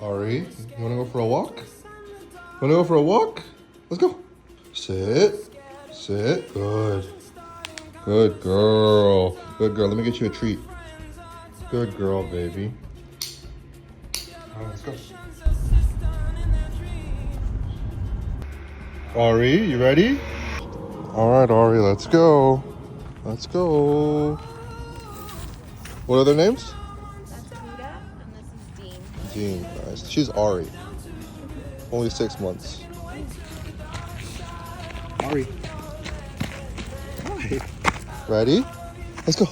Ari, you wanna go for a walk? Wanna go for a walk? Let's go. Sit. Sit. Good. Good girl. Good girl. Let me get you a treat. Good girl, baby. All right, let's go. Ari, you ready? All right, Ari, let's go. Let's go. What are their names? That's Buddha, and this is Dean. Dean. Nice. She's Ari. Only 6 months. Ari. Hi. Ready? Let's go.